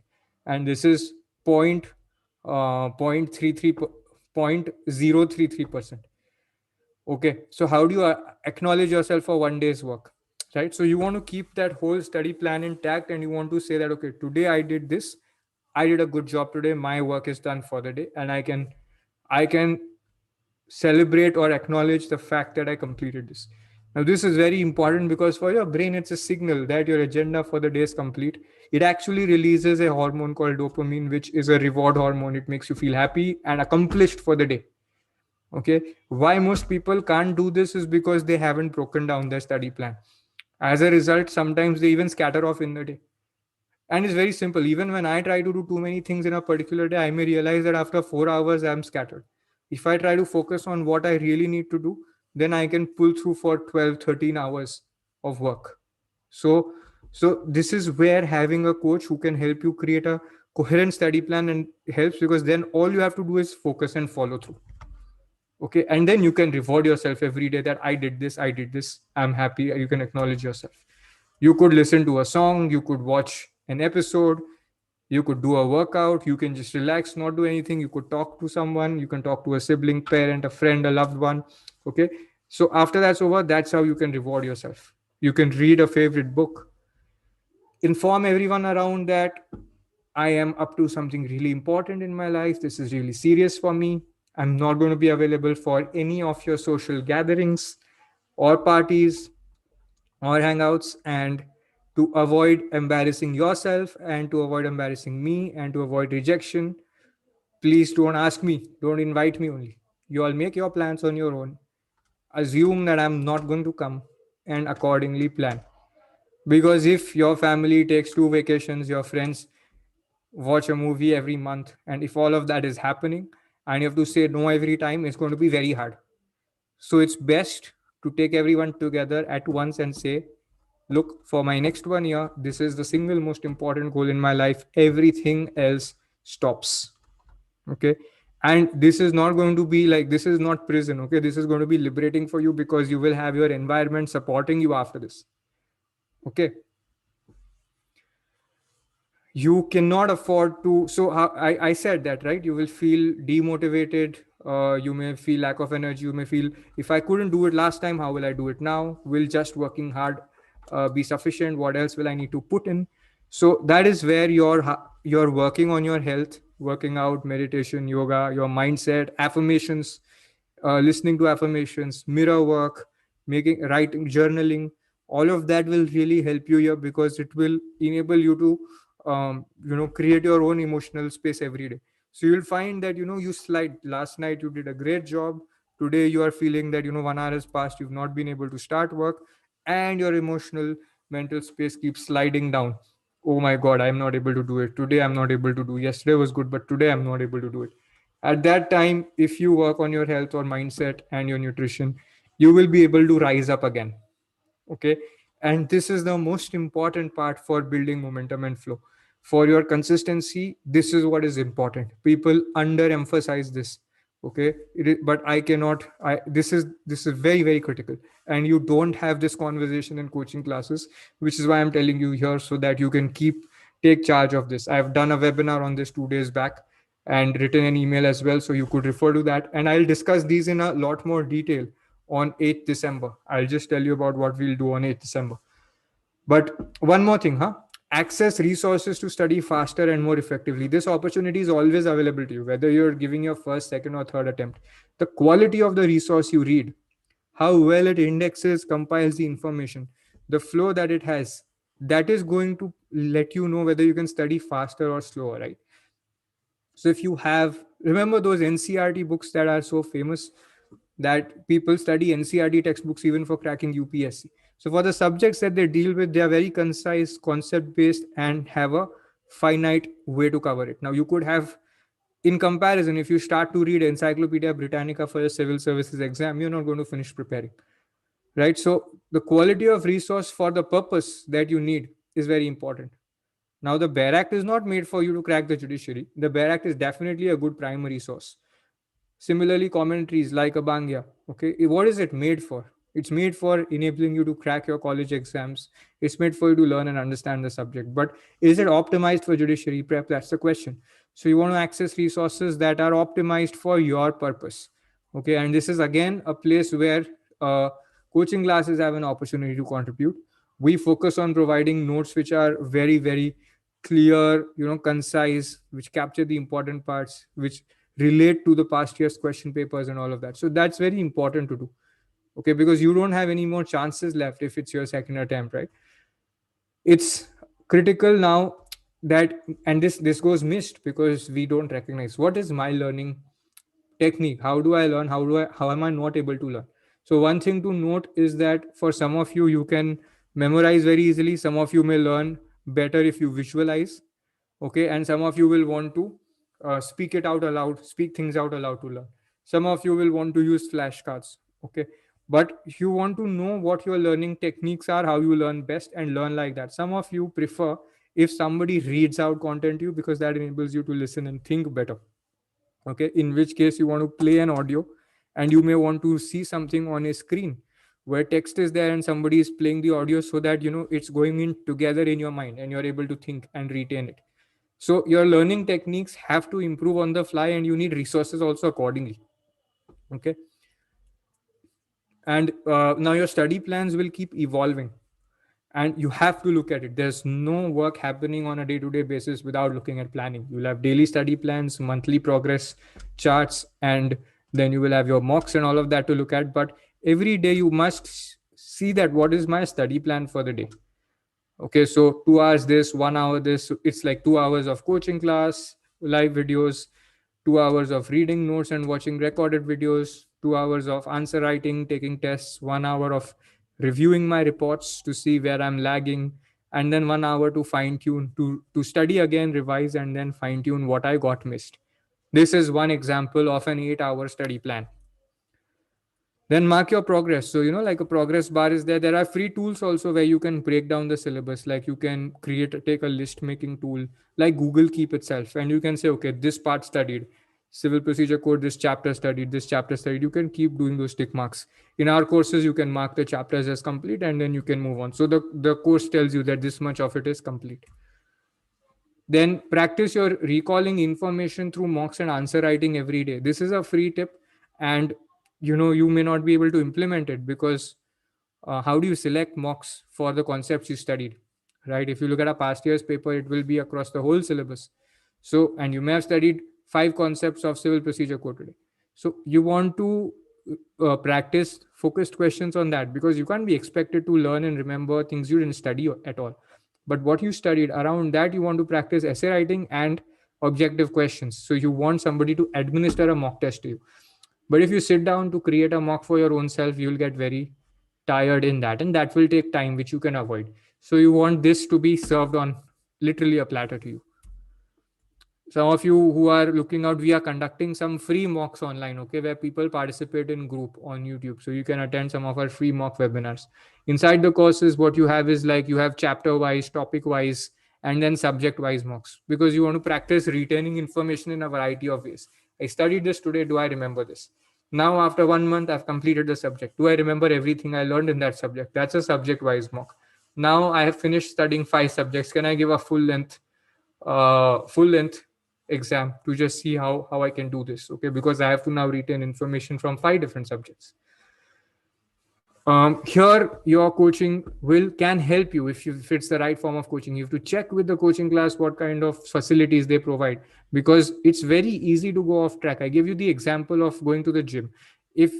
And this is 0.033%. Okay, so how do you acknowledge yourself for one day's work, right? So you want to keep that whole study plan intact, and you want to say that, okay, today I did this, I did a good job today, my work is done for the day, and I can celebrate or acknowledge the fact that I completed this. Now, this is very important, because for your brain, it's a signal that your agenda for the day is complete. It actually releases a hormone called dopamine, which is a reward hormone. It makes you feel happy and accomplished for the day. Okay, why most people can't do this is because they haven't broken down their study plan. As a result, sometimes they even scatter off in the day. And it's very simple. Even when I try to do too many things in a particular day, I may realize that after 4 hours, I'm scattered. If I try to focus on what I really need to do, then I can pull through for 12, 13 hours of work. So this is where having a coach who can help you create a coherent study plan and helps, because then all you have to do is focus and follow through. Okay, and then you can reward yourself every day that I did this, I'm happy. You can acknowledge yourself. You could listen to a song, you could watch an episode, you could do a workout, you can just relax, not do anything, you could talk to someone, you can talk to a sibling, parent, a friend, a loved one. Okay, so after that's over, that's how you can reward yourself. You can read a favorite book, inform everyone around that I am up to something really important in my life, this is really serious for me, I'm not going to be available for any of your social gatherings or parties or hangouts. And to avoid embarrassing yourself and to avoid embarrassing me and to avoid rejection, please don't ask me, don't invite me only. You all make your plans on your own. Assume that I'm not going to come and accordingly plan. Because if your family takes 2 vacations, your friends watch a movie every month, and if all of that is happening and you have to say no every time, it's going to be very hard. So it's best to take everyone together at once and say, look, for my next 1 year, this is the single most important goal in my life. Everything else stops. Okay. And this is not going to be like, this is not prison. Okay. This is going to be liberating for you, because you will have your environment supporting you after this. Okay. You cannot afford to. So I said that, right? You will feel demotivated. You may feel lack of energy. You may feel, if I couldn't do it last time, how will I do it now? Will just working hard be sufficient? What else will I need to put in? So that is where you're working on your health, working out, meditation, yoga, your mindset, affirmations, listening to affirmations, mirror work, making, writing, journaling. All of that will really help you here, because it will enable you to create your own emotional space every day. So you'll find that, you slide. Last night you did a great job, today you are feeling that 1 hour has passed, you've not been able to start work, and your emotional mental space keeps sliding down. Oh my god, I'm not able to do it today, I'm not able to do, yesterday was good but today I'm not able to do it. At that time, if you work on your health or mindset and your nutrition, you will be able to rise up again. Okay, and this is the most important part for building momentum and flow. For your consistency, this is what is important. People underemphasize this. Okay, but I cannot, this is very, very critical, and you don't have this conversation in coaching classes, which is why I'm telling you here, so that you can take charge of this. I've done a webinar on this 2 days back and written an email as well, so you could refer to that, and I'll discuss these in a lot more detail on 8th December. I'll just tell you about what we'll do on 8th December. But one more thing, access resources to study faster and more effectively. This opportunity is always available to you, whether you're giving your first, second, or third attempt. The quality of the resource you read, how well it indexes, compiles the information, the flow that it has, that is going to let you know whether you can study faster or slower, right? So if you remember those NCERT books that are so famous, that people study NCERT textbooks even for cracking UPSC. So for the subjects that they deal with, they are very concise, concept-based, and have a finite way to cover it. Now you could have, in comparison, if you start to read Encyclopedia Britannica for a civil services exam, you're not going to finish preparing, right? So the quality of resource for the purpose that you need is very important. Now, the 𝗱 Act is not made for you to crack the judiciary. The 𝗱 Act is definitely a good primary source. Similarly, commentaries like Abhyuday. Okay, what is it made for? It's made for enabling you to crack your college exams. It's made for you to learn and understand the subject. But is it optimized for judiciary prep? That's the question. So you want to access resources that are optimized for your purpose. Okay, and this is again a place where coaching classes have an opportunity to contribute. We focus on providing notes which are very, very clear, concise, which capture the important parts, which relate to the past year's question papers and all of that. So that's very important to do. Okay, because you don't have any more chances left if it's your second attempt, right? It's critical now that, and this goes missed because we don't recognize what is my learning technique. How do I learn? How am I not able to learn? So one thing to note is that for some of you, you can memorize very easily. Some of you may learn better if you visualize. Okay, and some of you will want to speak things out aloud to learn. Some of you will want to use flashcards. Okay, But you want to know what your learning techniques are, how you learn best, and learn like that. Some of you prefer if somebody reads out content to you, because that enables you to listen and think better. Okay, in which case you want to play an audio, and you may want to see something on a screen where text is there and somebody is playing the audio, so that it's going in together in your mind and you're able to think and retain it. So your learning techniques have to improve on the fly, and you need resources also accordingly. Okay, and now your study plans will keep evolving, and you have to look at it. There's no work happening on a day-to-day basis without looking at planning. You'll have daily study plans, monthly progress charts, and then you will have your mocks and all of that to look at. But every day you must see that what is my study plan for the day. Okay, so 2 hours this, 1 hour this. It's like 2 hours of coaching class, live videos, 2 hours of reading notes and watching recorded videos, 2 hours of answer writing, taking tests, 1 hour of reviewing my reports to see where I'm lagging, and then 1 hour to fine tune, to study again, revise, and then fine tune what I got missed. This is one example of an 8-hour study plan. Then mark your progress. So like a progress bar is there. There are free tools also where you can break down the syllabus. Like you can take a list making tool like Google Keep itself, and you can say, okay, this part studied, civil procedure code, this chapter studied, this chapter studied. You can keep doing those tick marks. In our courses, you can mark the chapters as complete, and then you can move on. So the course tells you that this much of it is complete. Then practice your recalling information through mocks and answer writing every day. This is a free tip, and you may not be able to implement it, because how do you select mocks for the concepts you studied, right? If you look at a past year's paper, it will be across the whole syllabus. So, and you may have studied 5 concepts of civil procedure code today. So you want to practice focused questions on that, because you can't be expected to learn and remember things you didn't study at all. But what you studied, around that you want to practice essay writing and objective questions. So you want somebody to administer a mock test to you. But if you sit down to create a mock for your own self, you'll get very tired in that, and that will take time, which you can avoid. So you want this to be served on literally a platter to you. Some of you who are looking out, we are conducting some free mocks online, okay, where people participate in group on YouTube. So you can attend some of our free mock webinars. Inside the courses, what you have is like you have chapter wise, topic wise, and then subject wise mocks, because you want to practice retaining information in a variety of ways. I studied this today. Do I remember this? Now, after 1 month, I've completed the subject. Do I remember everything I learned in that subject? That's a subject wise mock. Now I have finished studying 5 subjects. Can I give a full length exam to just see how I can do this? Okay, because I have to now retain information from 5 different subjects. Here your coaching can help you if it's the right form of coaching. You have to check with the coaching class what kind of facilities they provide, because it's very easy to go off track. I give you the example of going to the gym. If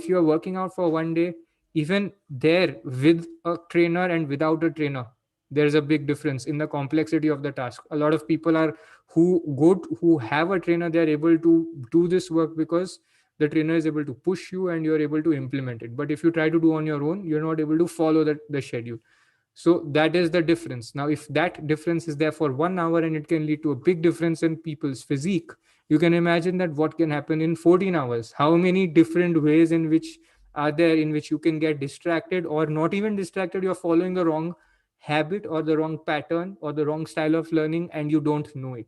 you're working out for one day, even there with a trainer and without a trainer, there's a big difference in the complexity of the task. A lot of people who have a trainer, they're able to do this work because the trainer is able to push you and you're able to implement it. But if you try to do on your own, you're not able to follow the schedule. So that is the difference. Now, if that difference is there for 1 hour and it can lead to a big difference in people's physique, you can imagine that what can happen in 14 hours. How many different ways in which you can get distracted, or not even distracted, you're following the wrong habit or the wrong pattern or the wrong style of learning and you don't know it.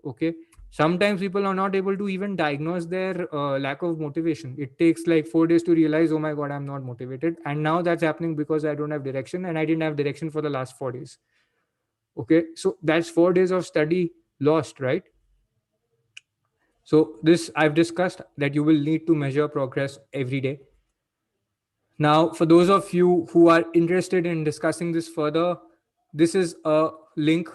Okay, sometimes people are not able to even diagnose their lack of motivation. It takes like 4 days to realize, oh my god, I'm not motivated. And now that's happening because I don't have direction, and I didn't have direction for the last 4 days. Okay, so that's 4 days of study lost, right? So this I've discussed that you will need to measure progress every day. Now, for those of you who are interested in discussing this further, this is a link,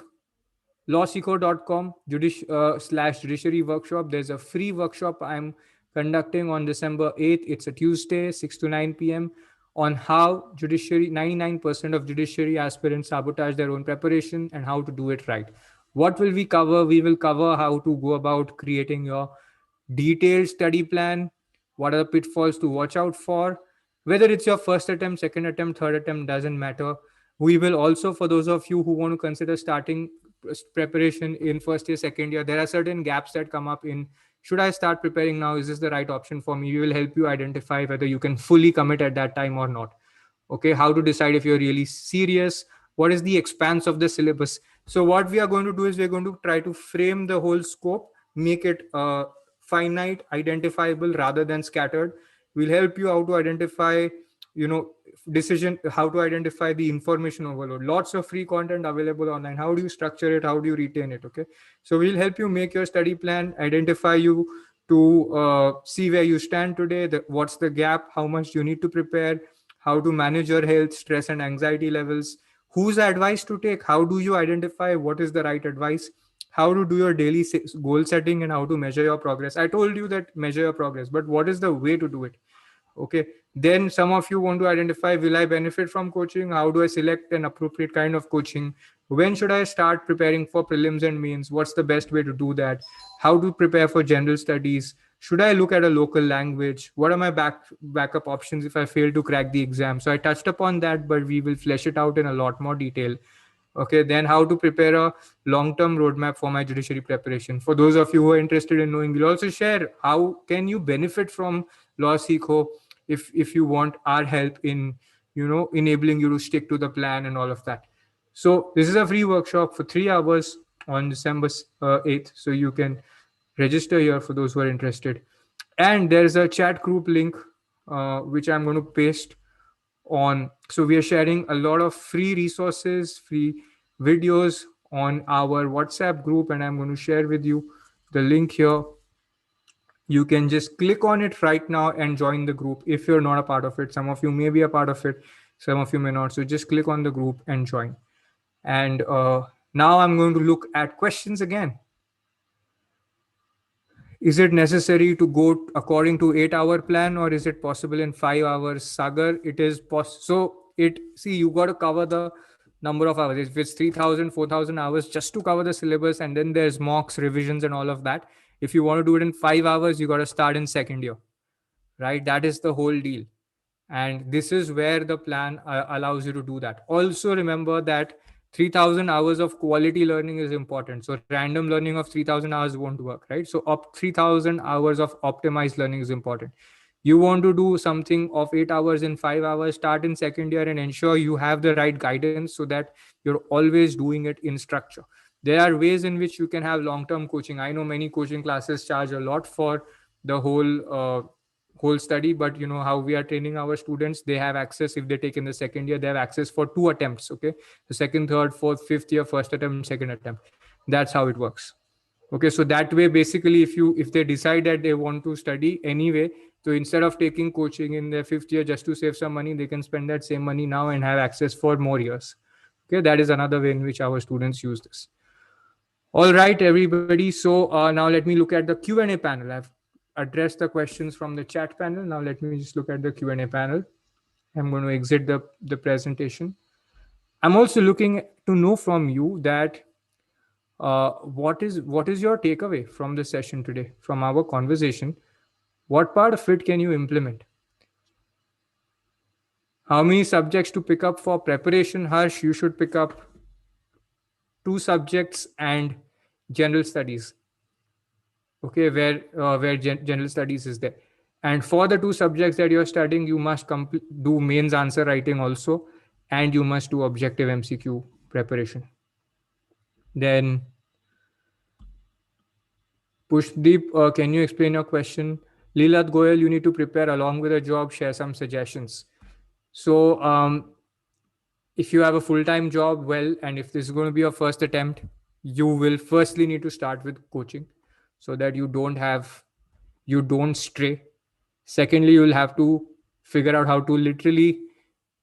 𝗏𝗡𝗏.com /judiciary workshop. There's a free workshop I'm conducting on December 8th. It's a Tuesday, 6 to 9 p.m. on how 99% of judiciary aspirants sabotage their own preparation and how to do it right. What will we cover? We will cover how to go about creating your detailed study plan. What are the pitfalls to watch out for? Whether it's your first attempt, second attempt, third attempt, doesn't matter. We will also, for those of you who want to consider starting preparation in first year, second year, there are certain gaps that come up in should I start preparing now? Is this the right option for me? We will help you identify whether you can fully commit at that time or not. Okay, how to decide if you're really serious, what is the expanse of the syllabus. So what we are going to do is we're going to try to frame the whole scope, make it finite, identifiable rather than scattered. We'll help you how to identify, decision, how to identify the information overload. Lots of free content available online. How do you structure it? How do you retain it? Okay, so we'll help you make your study plan, identify you to see where you stand today, what's the gap, how much you need to prepare, how to manage your health, stress and anxiety levels, whose advice to take, how do you identify what is the right advice, how to do your daily goal setting, and how to measure your progress. I told you that measure your progress, but what is the way to do it? Okay, then some of you want to identify, will I benefit from coaching? How do I select an appropriate kind of coaching? When should I start preparing for prelims and mains? What's the best way to do that? How to prepare for general studies? Should I look at a local language? What are my backup options if I fail to crack the exam? So I touched upon that, but we will flesh it out in a lot more detail. Okay, then how to prepare a long-term roadmap for my judiciary preparation. For those of you who are interested in knowing, we'll also share how can you benefit from 𝗨𝗡𝗂 if you want our help in enabling you to stick to the plan and all of that. So this is a free workshop for 3 hours on December 8th. So you can register here for those who are interested. And there's a chat group link which I'm going to paste on. So we are sharing a lot of free resources, free videos on our WhatsApp group, and I'm going to share with you the link here. You can just click on it right now and join the group if you're not a part of it. Some of you may be a part of it, some of you may not. So just click on the group and join. And now I'm going to look at questions again. Is it necessary to go according to 8-hour plan, or is it possible in 5 hours? Sagar, it is possible. So you got to cover the number of hours. If it's 3,000, 4,000 hours just to cover the syllabus, and then there's mocks, revisions and all of that. If you want to do it in 5 hours, you got to start in second year, right? That is the whole deal. And this is where the plan allows you to do that. Also remember that 3,000 hours of quality learning is important. So random learning of 3,000 hours won't work, right? So 3,000 hours of optimized learning is important. You want to do something of 8 hours in 5 hours, start in second year and ensure you have the right guidance so that you're always doing it in structure. There are ways in which you can have long-term coaching. I know many coaching classes charge a lot for the whole study, but you know how we are training our students. They have access, if they take in the second year, they have access for 2 attempts. Okay, the second, third, fourth, fifth year, first attempt, second attempt. That's how it works. Okay, so that way, basically, if they decide that they want to study anyway, so instead of taking coaching in their 5th year just to save some money, they can spend that same money now and have access for more years. Okay, that is another way in which our students use this. All right, everybody. So now let me look at the Q&A panel. I've addressed the questions from the chat panel. Now let me just look at the Q&A panel. I'm going to exit the presentation. I'm also looking to know from you that what is your takeaway from the session today, from our conversation? What part of it can you implement? How many subjects to pick up for preparation? Harsh, you should pick up 2 subjects and general studies. Okay, where general studies is there. And for the 2 subjects that you're studying, you must do mains answer writing also, and you must do objective MCQ preparation. Then Pushdeep, can you explain your question? Leelat Goyal, you need to prepare along with a job, share some suggestions. So if you have a full-time job, well, and if this is going to be your first attempt, you will firstly need to start with coaching so that you don't stray. Secondly, you'll have to figure out how to literally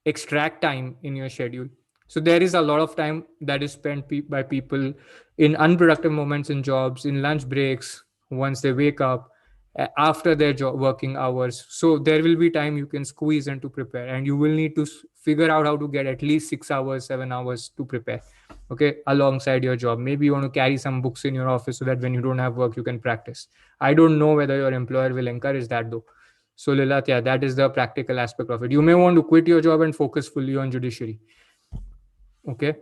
extract time in your schedule. So there is a lot of time that is spent by people in unproductive moments in jobs, in lunch breaks, once they wake up, after their working hours. So there will be time you can squeeze in to prepare, and you will need to figure out how to get at least 6 hours, 7 hours to prepare, okay, alongside your job. Maybe you want to carry some books in your office so that when you don't have work, you can practice. I don't know whether your employer will encourage that though. So Lilat, yeah, that is the practical aspect of it. You may want to quit your job and focus fully on judiciary. Okay.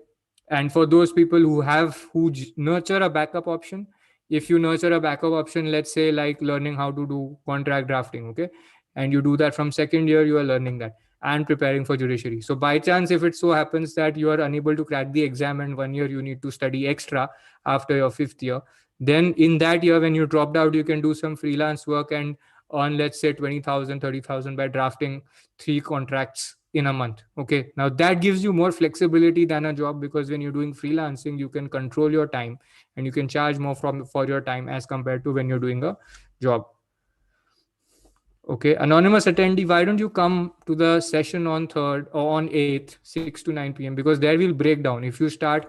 And for those people who nurture a backup option, if you nurture a backup option, let's say like learning how to do contract drafting, okay, and you do that from second year, you are learning that and preparing for judiciary. So by chance, if it so happens that you are unable to crack the exam and 1 year you need to study extra after your fifth year, then in that year when you dropped out, you can do some freelance work and earn, let's say, 20,000, 30,000 by drafting 3 contracts in a month. Okay, now that gives you more flexibility than a job, because when you're doing freelancing, you can control your time and you can charge more for your time as compared to when you're doing a job. Okay, anonymous attendee, why don't you come to the session on 3rd or on 8th, 6 to 9 p.m. because there we'll break down. If you start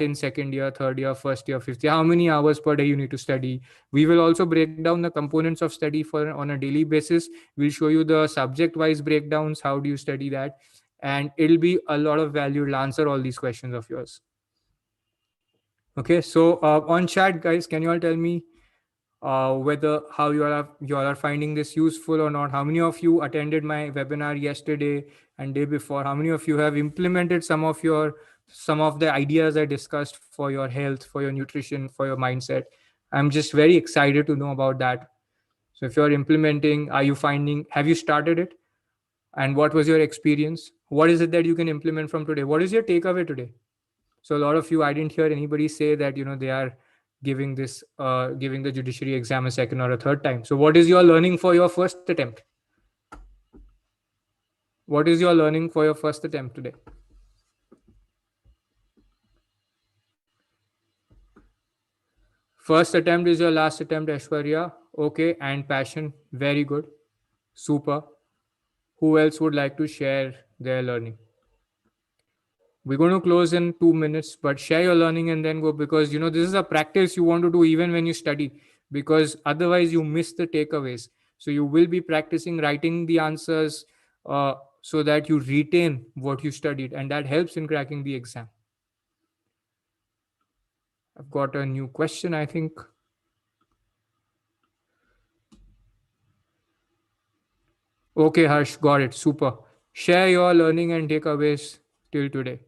in second year, third year, first year, fifth year, how many hours per day you need to study. We will also break down the components of study for on a daily basis. We'll show you the subject wise breakdowns. How do you study that? And it'll be a lot of value. It'll answer all these questions of yours. Okay, so on chat, guys, can you all tell me whether how you all are finding this useful or not? How many of you attended my webinar yesterday and day before? How many of you have implemented some of the ideas I discussed for your health, for your nutrition, for your mindset? I'm just very excited to know about that. So if you're implementing, have you started it? And what was your experience? What is it that you can implement from today? What is your takeaway today? So a lot of you, I didn't hear anybody say that, they are giving the judiciary exam a second or a third time. So what is your learning for your first attempt? What is your learning for your first attempt today? First attempt is your last attempt, Aishwarya. Okay, and passion. Very good. Super. Who else would like to share their learning? We're going to close in 2 minutes, but share your learning and then go, because this is a practice you want to do even when you study, because otherwise you miss the takeaways. So you will be practicing writing the answers so that you retain what you studied, and that helps in cracking the exam. I've got a new question, I think. Okay, Harsh, got it. Super. Share your learning and takeaways till today.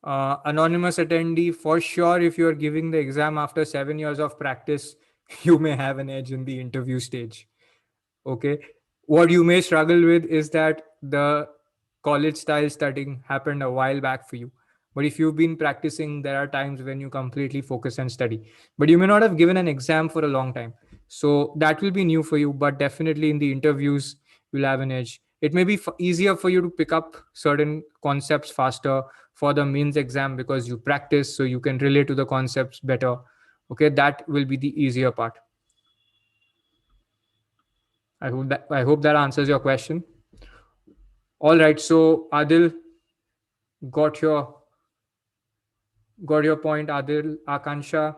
Anonymous attendee, for sure, if you're giving the exam after 7 years of practice, you may have an edge in the interview stage. Okay. What you may struggle with is that the college style studying happened a while back for you. But if you've been practicing, there are times when you completely focus and study. But you may not have given an exam for a long time. So that will be new for you. But definitely in the interviews, you'll have an edge. It may be easier for you to pick up certain concepts faster for the means exam because you practice, so you can relate to the concepts better. Okay, that will be the easier part. I hope that answers your question. All right, so Adil, got your point, Adil. Akansha.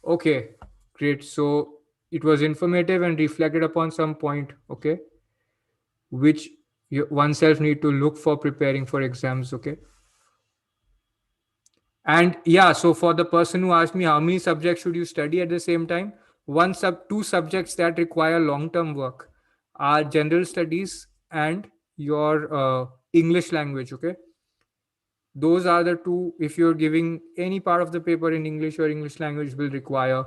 Okay, great. So it was informative and reflected upon some point, okay, which oneself need to look for preparing for exams, okay. And yeah, so for the person who asked me how many subjects should you study at the same time, two subjects that require long-term work are general studies and your English language, okay. Those are the two. If you're giving any part of the paper in English, or English language will require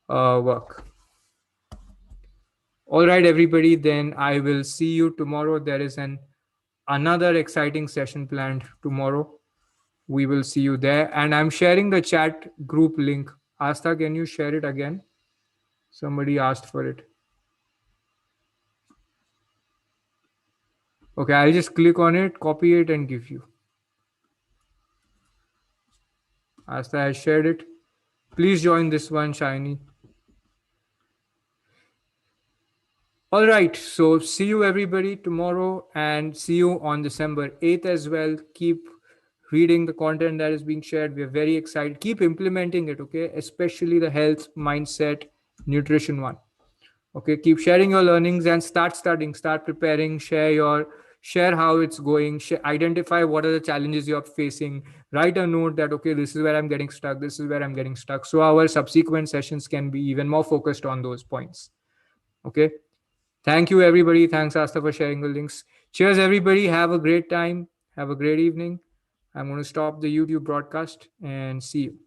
work. All right, everybody, then I will see you tomorrow. There is another exciting session planned tomorrow. We will see you there. And I'm sharing the chat group link. Asta, can you share it again? Somebody asked for it. Okay, I'll just click on it, copy it, and give you. Asta has shared it. Please join this one, Shiny. All right, so see you everybody tomorrow, and see you on December 8th as well. Keep reading the content that is being shared. We're very excited. Keep implementing it, okay? Especially the health, mindset, nutrition one. Okay, keep sharing your learnings and start studying, start preparing, share how it's going, identify what are the challenges you're facing, write a note that, okay, this is where I'm getting stuck, this is where I'm getting stuck. So our subsequent sessions can be even more focused on those points. Okay. Thank you, everybody. Thanks, Asta, for sharing the links. Cheers, everybody. Have a great time. Have a great evening. I'm going to stop the YouTube broadcast and see you.